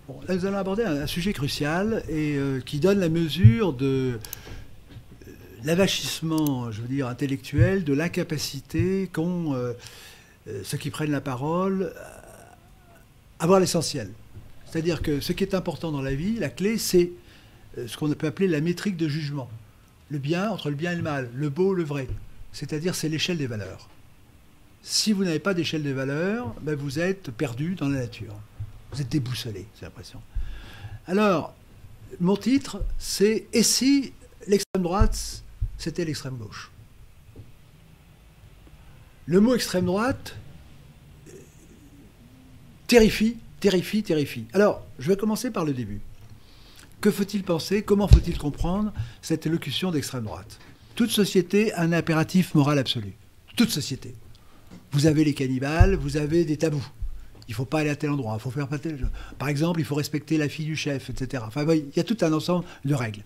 Bon, là, nous allons aborder un sujet crucial et qui donne la mesure de l'avachissement, je veux dire, intellectuel, de l'incapacité qu'ont ceux qui prennent la parole à voir l'essentiel. C'est-à-dire que ce qui est important dans la vie, la clé, c'est ce qu'on peut appeler la métrique de jugement. Le bien, entre le bien et le mal, le beau, le vrai. C'est-à-dire, c'est l'échelle des valeurs. Si vous n'avez pas d'échelle des valeurs, ben vous êtes perdu dans la nature. Vous êtes déboussolé, j'ai l'impression. Alors, mon titre, c'est « Et si l'extrême droite, c'était l'extrême gauche ?» Le mot extrême droite terrifie. Alors, je vais commencer par le début. Que faut-il penser? Comment faut-il comprendre cette élocution d'extrême droite? Toute société a un impératif moral absolu. Toute société. Vous avez les cannibales, vous avez des tabous. Il ne faut pas aller à tel endroit, il faut faire pas tel... Par exemple, il faut respecter la fille du chef, etc. Enfin, il y a tout un ensemble de règles.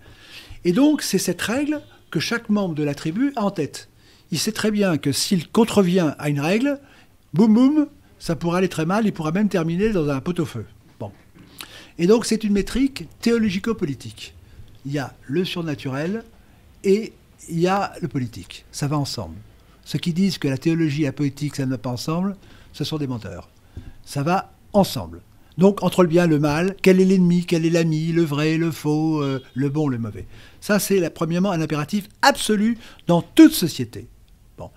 Et donc, c'est cette règle que chaque membre de la tribu a en tête. Il sait très bien que s'il contrevient à une règle, boum boum, ça pourra aller très mal, il pourra même terminer dans un pot-au-feu. Bon. Et donc, c'est une métrique théologico-politique. Il y a le surnaturel et il y a le politique. Ça va ensemble. Ceux qui disent que la théologie et la politique, ça ne va pas ensemble, ce sont des menteurs. Ça va ensemble. Donc, entre le bien et le mal, quel est l'ennemi, quel est l'ami, le vrai, le faux, le bon, le mauvais. Ça, c'est premièrement un impératif absolu dans toute société. Bon.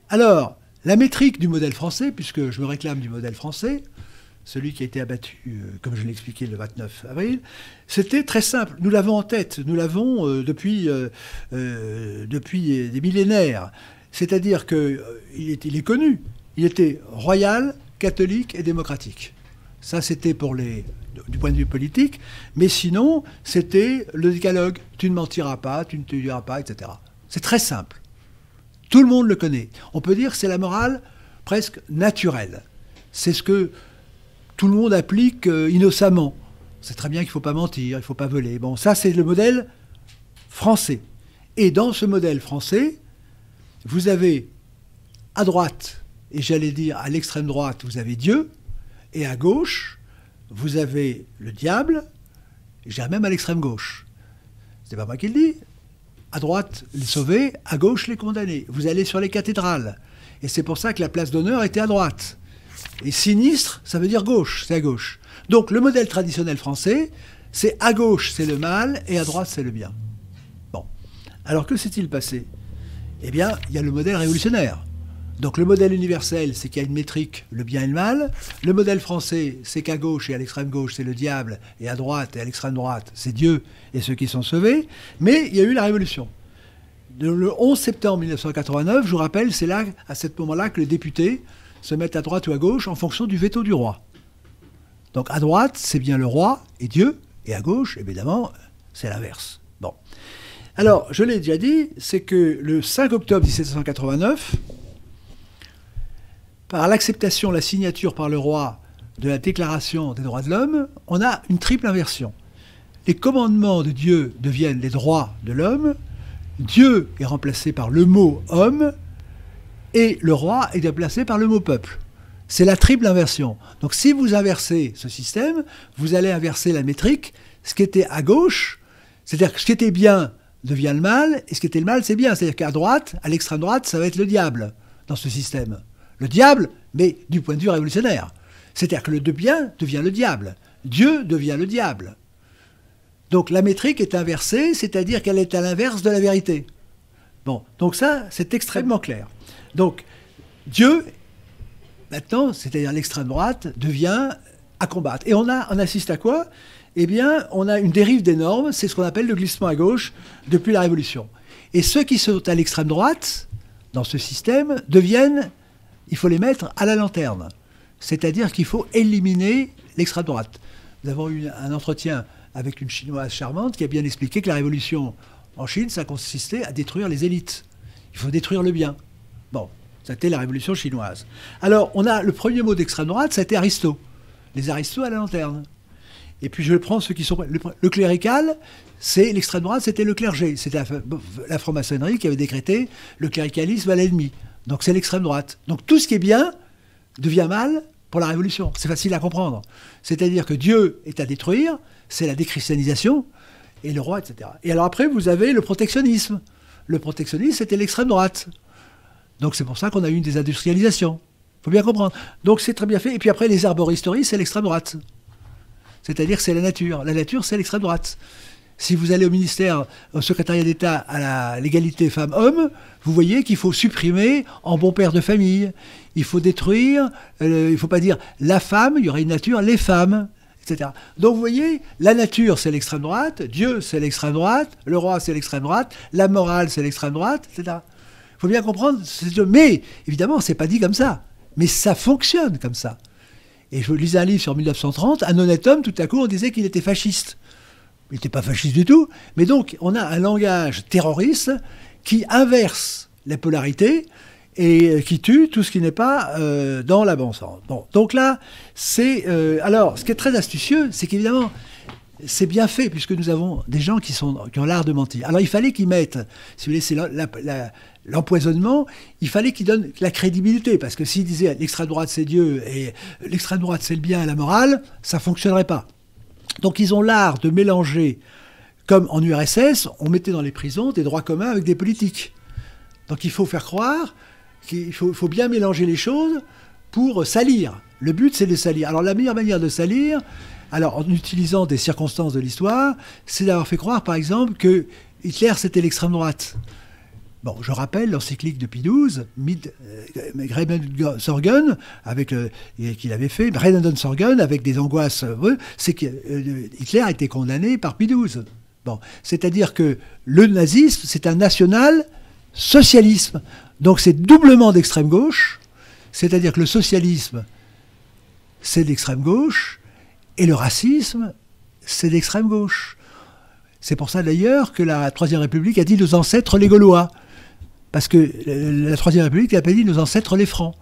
Alors, la métrique du modèle français, puisque je me réclame du modèle français, celui qui a été abattu, comme je l'ai expliqué, le 29 avril, c'était très simple. Nous l'avons en tête. Nous l'avons depuis des millénaires. C'est-à-dire qu'il est connu. Il était royal, catholique et démocratique. Ça, c'était du point de vue politique. Mais sinon, c'était le décalogue. Tu ne mentiras pas, tu ne te diras pas, etc. C'est très simple. Tout le monde le connaît. On peut dire que c'est la morale presque naturelle. C'est ce que tout le monde applique innocemment. C'est très bien qu'il ne faut pas mentir, il ne faut pas voler. Bon, ça, c'est le modèle français. Et dans ce modèle français, vous avez à droite, et j'allais dire à l'extrême droite, vous avez Dieu, et à gauche, vous avez le diable, et je dirais même à l'extrême gauche. C'est pas moi qui le dis. À droite, les sauvés, à gauche, les condamnés. Vous allez sur les cathédrales. Et c'est pour ça que la place d'honneur était à droite. Et sinistre, ça veut dire gauche, c'est à gauche. Donc le modèle traditionnel français, c'est à gauche, c'est le mal, et à droite, c'est le bien. Bon. Alors que s'est-il passé? Eh bien, il y a le modèle révolutionnaire. Donc le modèle universel, c'est qu'il y a une métrique, le bien et le mal. Le modèle français, c'est qu'à gauche et à l'extrême gauche, c'est le diable, et à droite et à l'extrême droite, c'est Dieu et ceux qui sont sauvés. Mais il y a eu la révolution. Le 11 septembre 1989, je vous rappelle, c'est là, à ce moment-là, que les députés se mettent à droite ou à gauche en fonction du veto du roi. Donc à droite, c'est bien le roi et Dieu, et à gauche, évidemment, c'est l'inverse. Bon. Alors, je l'ai déjà dit, c'est que le 5 octobre 1789, par l'acceptation, la signature par le roi de la Déclaration des droits de l'homme, on a une triple inversion. Les commandements de Dieu deviennent les droits de l'homme, Dieu est remplacé par le mot homme, et le roi est remplacé par le mot peuple. C'est la triple inversion. Donc si vous inversez ce système, vous allez inverser la métrique. Ce qui était à gauche, c'est-à-dire que ce qui était bien devient le mal, et ce qui était le mal, c'est bien. C'est-à-dire qu'à droite, à l'extrême droite, ça va être le diable dans ce système. Le diable, mais du point de vue révolutionnaire. C'est-à-dire que le bien devient le diable. Dieu devient le diable. Donc la métrique est inversée, c'est-à-dire qu'elle est à l'inverse de la vérité. Bon, donc ça, c'est extrêmement clair. Donc, Dieu, maintenant, c'est-à-dire l'extrême droite, devient à combattre. Et on assiste à quoi? Eh bien, on a une dérive des normes, c'est ce qu'on appelle le glissement à gauche depuis la Révolution. Et ceux qui sont à l'extrême droite, dans ce système, deviennent, il faut les mettre à la lanterne. C'est-à-dire qu'il faut éliminer l'extrême droite. Nous avons eu un entretien avec une Chinoise charmante qui a bien expliqué que la Révolution en Chine, ça consistait à détruire les élites. Il faut détruire le bien. Bon, c'était la Révolution chinoise. Alors, on a le premier mot d'extrême droite, ça a été Aristo. Les aristos à la lanterne. Et puis je prends ceux qui sont... Le clérical, c'est l'extrême droite, c'était le clergé. C'était la franc-maçonnerie qui avait décrété le cléricalisme à l'ennemi. Donc c'est l'extrême droite. Donc tout ce qui est bien devient mal pour la révolution. C'est facile à comprendre. C'est-à-dire que Dieu est à détruire, c'est la déchristianisation, et le roi, etc. Et alors après, vous avez le protectionnisme. Le protectionnisme, c'était l'extrême droite. Donc c'est pour ça qu'on a eu une désindustrialisation. Il faut bien comprendre. Donc c'est très bien fait. Et puis après, les arboristeries, c'est l'extrême droite. C'est-à-dire que c'est la nature. La nature, c'est l'extrême droite. Si vous allez au ministère, au secrétariat d'État à l'égalité femmes-hommes, vous voyez qu'il faut supprimer en bon père de famille. Il faut détruire, il ne faut pas dire la femme, il y aurait une nature, les femmes, etc. Donc vous voyez, la nature, c'est l'extrême droite, Dieu, c'est l'extrême droite, le roi, c'est l'extrême droite, la morale, c'est l'extrême droite, etc. Il faut bien comprendre. Mais, évidemment, ce n'est pas dit comme ça. Mais ça fonctionne comme ça. Et je lisais un livre sur 1930, un honnête homme, tout à coup, on disait qu'il était fasciste. Il n'était pas fasciste du tout. Mais donc, on a un langage terroriste qui inverse la polarité et qui tue tout ce qui n'est pas dans la bon sens. Bon, donc là, c'est... alors, ce qui est très astucieux, c'est qu'évidemment, c'est bien fait, puisque nous avons des gens qui ont l'art de mentir. Alors, il fallait qu'ils mettent, si vous voulez, c'est l'empoisonnement, il fallait qu'ils donnent la crédibilité, parce que s'ils disaient l'extrême droite c'est Dieu et l'extrême droite c'est le bien et la morale, ça ne fonctionnerait pas. Donc ils ont l'art de mélanger, comme en URSS, on mettait dans les prisons des droits communs avec des politiques. Donc il faut faire croire qu'il faut bien mélanger les choses pour salir. Le but c'est de salir. Alors la meilleure manière de salir, alors en utilisant des circonstances de l'histoire, c'est d'avoir fait croire par exemple que Hitler c'était l'extrême droite. Bon, je rappelle l'encyclique de Pie XII, Sorgen, qu'il avait fait, Sorgen, avec des angoisses, c'est que Hitler a été condamné par Pie XII. Bon, c'est-à-dire que le nazisme, c'est un national-socialisme. Donc c'est doublement d'extrême gauche, c'est-à-dire que le socialisme, c'est d'extrême gauche, et le racisme, c'est d'extrême gauche. C'est pour ça d'ailleurs que la Troisième République a dit nos ancêtres les Gaulois. Parce que la Troisième République n'a pas dit nos ancêtres les Francs.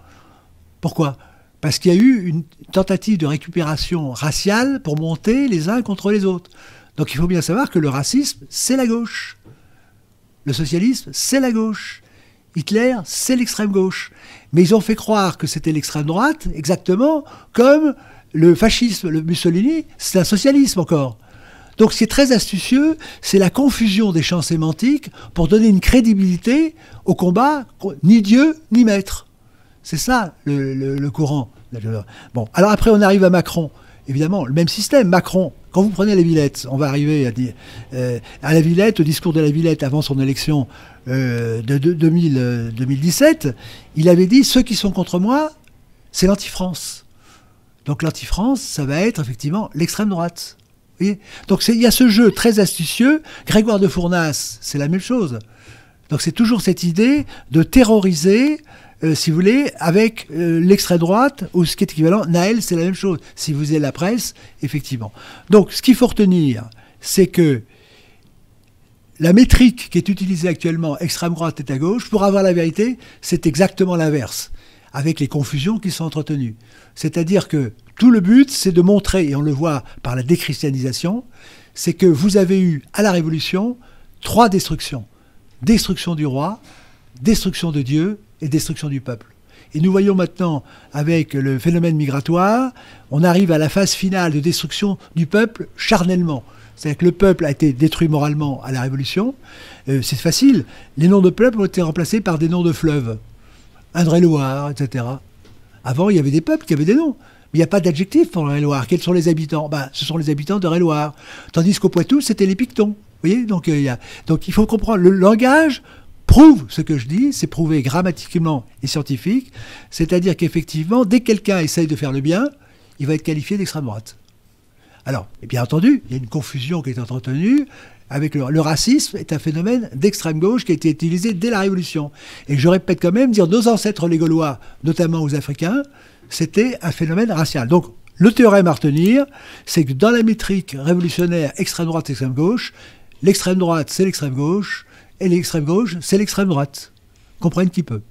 Pourquoi ? Parce qu'il y a eu une tentative de récupération raciale pour monter les uns contre les autres. Donc il faut bien savoir que le racisme, c'est la gauche. Le socialisme, c'est la gauche. Hitler, c'est l'extrême gauche. Mais ils ont fait croire que c'était l'extrême droite, exactement comme le fascisme, le Mussolini, c'est un socialisme encore. Donc ce qui est très astucieux, c'est la confusion des champs sémantiques pour donner une crédibilité au combat, ni Dieu, ni maître. C'est ça le courant. Bon, alors après on arrive à Macron. Évidemment, le même système. Macron, quand vous prenez la Villette, on va arriver à la Villette, au discours de la Villette avant son élection de 2017, il avait dit « ceux qui sont contre moi, c'est l'anti-France ». Donc l'anti-France, ça va être effectivement l'extrême droite. Donc il y a ce jeu très astucieux. Grégoire de Fournas, c'est la même chose. Donc c'est toujours cette idée de terroriser, si vous voulez, avec l'extrême droite, ou ce qui est équivalent. Naël, c'est la même chose. Si vous avez la presse, effectivement. Donc ce qu'il faut retenir, c'est que la métrique qui est utilisée actuellement, extrême droite et à gauche, pour avoir la vérité, c'est exactement l'inverse, avec les confusions qui sont entretenues. C'est-à-dire que tout le but, c'est de montrer, et on le voit par la déchristianisation, c'est que vous avez eu, à la Révolution, 3 destructions. Destruction du roi, destruction de Dieu et destruction du peuple. Et nous voyons maintenant, avec le phénomène migratoire, on arrive à la phase finale de destruction du peuple charnellement. C'est-à-dire que le peuple a été détruit moralement à la Révolution. C'est facile. Les noms de peuple ont été remplacés par des noms de fleuves. Indre-et-Loire, etc. Avant, il y avait des peuples qui avaient des noms. Mais il n'y a pas d'adjectif pour l'Eure-et-Loire. Quels sont les habitants ? Ce sont les habitants d'Eure-et-Loire. Tandis qu'au Poitou, c'était les Pictons. Vous voyez ? Donc il faut comprendre. Le langage prouve ce que je dis. C'est prouvé grammatiquement et scientifique. C'est-à-dire qu'effectivement, dès que quelqu'un essaye de faire le bien, il va être qualifié d'extrême droite. Alors, et bien entendu, il y a une confusion qui est entretenue. Avec le racisme est un phénomène d'extrême gauche qui a été utilisé dès la Révolution. Et je répète quand même, dire nos ancêtres les Gaulois, notamment aux Africains, c'était un phénomène racial. Donc, le théorème à retenir, c'est que dans la métrique révolutionnaire extrême droite, extrême gauche, l'extrême droite, c'est l'extrême gauche, et l'extrême gauche, c'est l'extrême droite. Comprenne qui peut.